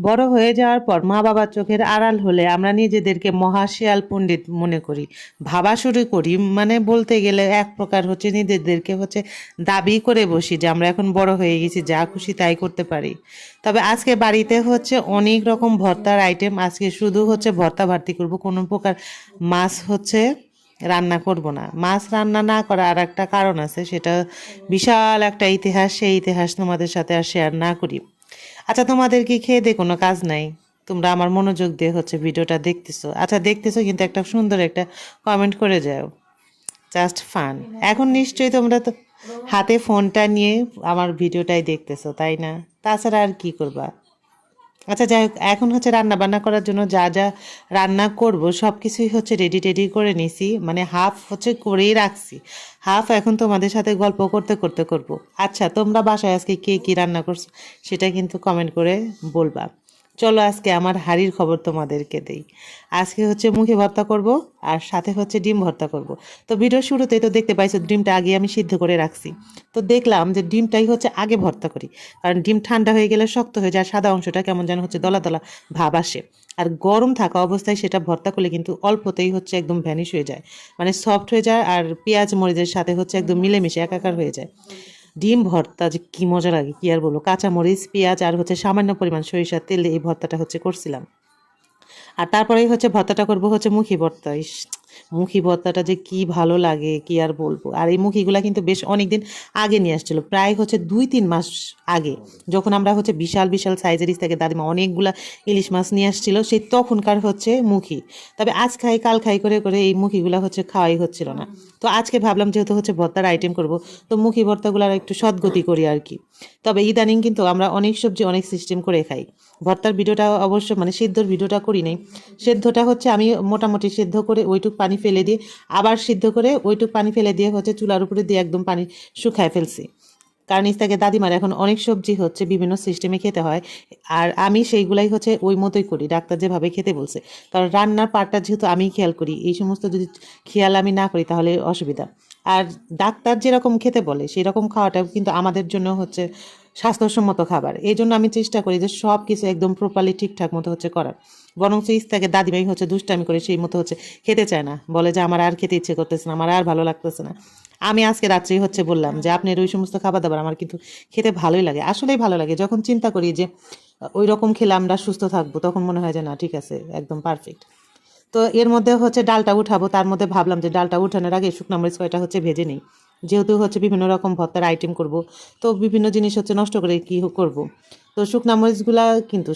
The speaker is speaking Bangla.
বড় হয়ে যাওয়ার পর মা বাবার চোখের আড়াল হলে আমরা নিজেদেরকে মহাশিয়াল পণ্ডিত মনে করি, ভাবা শুরু করি, মানে বলতে গেলে এক প্রকার হচ্ছে নিজেদেরকে হচ্ছে দাবি করে বসি যে আমরা এখন বড় হয়ে গেছি, যা খুশি তাই করতে পারি। তবে আজকে বাড়িতে হচ্ছে অনেক রকম ভর্তার আইটেম। আজকে শুধু হচ্ছে ভর্তা ভার্তি করব, কোনো প্রকার মাছ হচ্ছে রান্না করব না। মাছ রান্না না করার আর একটা কারণ আছে, সেটা বিশাল একটা ইতিহাস। সেই ইতিহাস তোমাদের সাথে আর শেয়ার না করি। আচ্ছা, তোমাদের কি খেয়ে দিয়ে কোনো কাজ নাই? তোমরা আমার মনোযোগ দিয়ে হচ্ছে ভিডিওটা দেখতেছো। আচ্ছা, দেখতেছো কিন্তু একটা সুন্দর একটা কমেন্ট করে যাও, জাস্ট ফান। এখন নিশ্চয়ই তোমরা তো হাতে ফোনটা নিয়ে আমার ভিডিওটাই দেখতেছো, তাই না? তাছাড়া আর কি করবা? আচ্ছা, যাই হোক, এখন হচ্ছে রান্না বান্না করার জন্য যা যা রান্না করব সব কিছুই হচ্ছে রেডি টেডি করে নিছি, মানে হাফ হচ্ছে করেই রাখছি, হাফ এখন তোমাদের সাথে গল্প করতে করতে করব। আচ্ছা, তোমরা বাসায় আজকে কে কী রান্না করছো সেটা কিন্তু কমেন্ট করে বলবা। চলো আজকে আমার হাঁড়ির খবর তোমাদেরকে দেই। আজকে হচ্ছে মুখে ভর্তা করব, আর সাথে হচ্ছে ডিম ভর্তা করব। তো ভিডিওর শুরুতেই তো দেখতে পাইছো ডিমটা আগে আমি সিদ্ধ করে রাখছি। তো দেখলাম যে ডিমটাই হচ্ছে আগে ভর্তা করি, কারণ ডিম ঠান্ডা হয়ে গেলে শক্ত হয়ে যায়, সাদা অংশটা কেমন যেন হচ্ছে দলা দলা ভাব আসে। আর গরম থাকা অবস্থায় সেটা ভর্তা করলে কিন্তু অল্পতেই হচ্ছে একদম ভ্যানিশ হয়ে যায়, মানে সফট হয়ে যায়, আর পেঁয়াজ মরিচের সাথে হচ্ছে একদম মিলেমিশে একাকার হয়ে যায়। ডিম ভর্তা যে কি মজা লাগে কি আর বলবো, কাঁচা মরিচ পেঁয়াজ আর হচ্ছে সামান্য পরিমাণ সরিষার তেল দিয়ে এই ভর্তাটা হচ্ছে করছিলাম। আর তারপরেই হচ্ছে ভর্তাটা করব হচ্ছে মুখি ভর্তা। ইস, মুখি ভর্তাটা যে কি ভালো লাগে কি আর বলবো। আর এই মুখিগুলা কিন্তু বেশ অনেকদিন আগে নিয়ে আসছিল, প্রায় হচ্ছে 2-3 মাস আগে, যখন আমরা হচ্ছে বিশাল বিশাল সাইজের থেকে দাদিমা অনেকগুলা ইলিশ মাছ নিয়ে আসছিল, সেই তখনকার হচ্ছে মুখি। তবে আজ খাই কাল খাই করে করে এই মুখিগুলা হচ্ছে খাওয়াই হচ্ছিল না। তো আজকে ভাবলাম যেহেতু হচ্ছে ভর্তার আইটেম করব, তো মুখি ভর্তাগুলার একটু সদ্গতি করি আর কি। তবে ইদানিং কিন্তু আমরা অনেক সবজি অনেক সিস্টেম করে খাই। ভর্তার ভিডিওটা অবশ্য মানে সিদ্ধর ভিডিওটা করি নাই। সেদ্ধটা হচ্ছে আমি মোটামুটি সিদ্ধ করে ওইটুক পানি ফেলে দিয়ে আবার সিদ্ধ করে ওইটুক পানি ফেলে দিয়ে হচ্ছে চুলার উপরে দিয়ে একদম পানি শুকায় ফেলছি। কারণ থেকে দাদিমার এখন অনেক সবজি হচ্ছে বিভিন্ন সিস্টেমে খেতে হয়, আর আমি সেইগুলাই হচ্ছে ওই মতোই করি, ডাক্তার যেভাবে খেতে বলছে। কারণ রান্নার পার্টটা যেহেতু আমি খেয়াল করি, এই সমস্ত যদি খেয়াল আমি না করি তাহলে অসুবিধা। আর ডাক্তার যেরকম খেতে বলে সেই রকম খাওয়াটাও কিন্তু আমাদের জন্য হচ্ছে স্বাস্থ্যসম্মত খাবার। এই জন্য আমি চেষ্টা করি যে সব কিছু একদম প্রপারলি ঠিকঠাক মতো হচ্ছে করার। বরং ইস্তাকে দাদিমাই হচ্ছে দুষ্টামি করে সেই মতো হচ্ছে খেতে চায় না, বলে যে আমার আর খেতে ইচ্ছে করতেছে না, আমার আর ভালো লাগতেছে না। আমি আজকে রাত্রেই হচ্ছে বললাম যে আপনার ওই সমস্ত খাবার দাবার আমার কিন্তু খেতে ভালোই লাগে, আসলেই ভালো লাগে। যখন চিন্তা করি যে ওই রকম খেলে আমরা সুস্থ থাকবো, তখন মনে হয় যে না, ঠিক আছে, একদম পারফেক্ট। তো এর মধ্যে হচ্ছে ডালটা উঠাবো, তার মধ্যে ভাবলাম যে ডালটা উঠানোর আগে শুকনো মরিচ কয়টা হচ্ছে ভেজে নিই, যেহেতু হচ্ছে বিভিন্ন রকম ভর্তার আইটেম করব, তো বিভিন্ন জিনিস হচ্ছে নষ্ট করে কি করব। তো শুকনো মরিচগুলা কিন্তু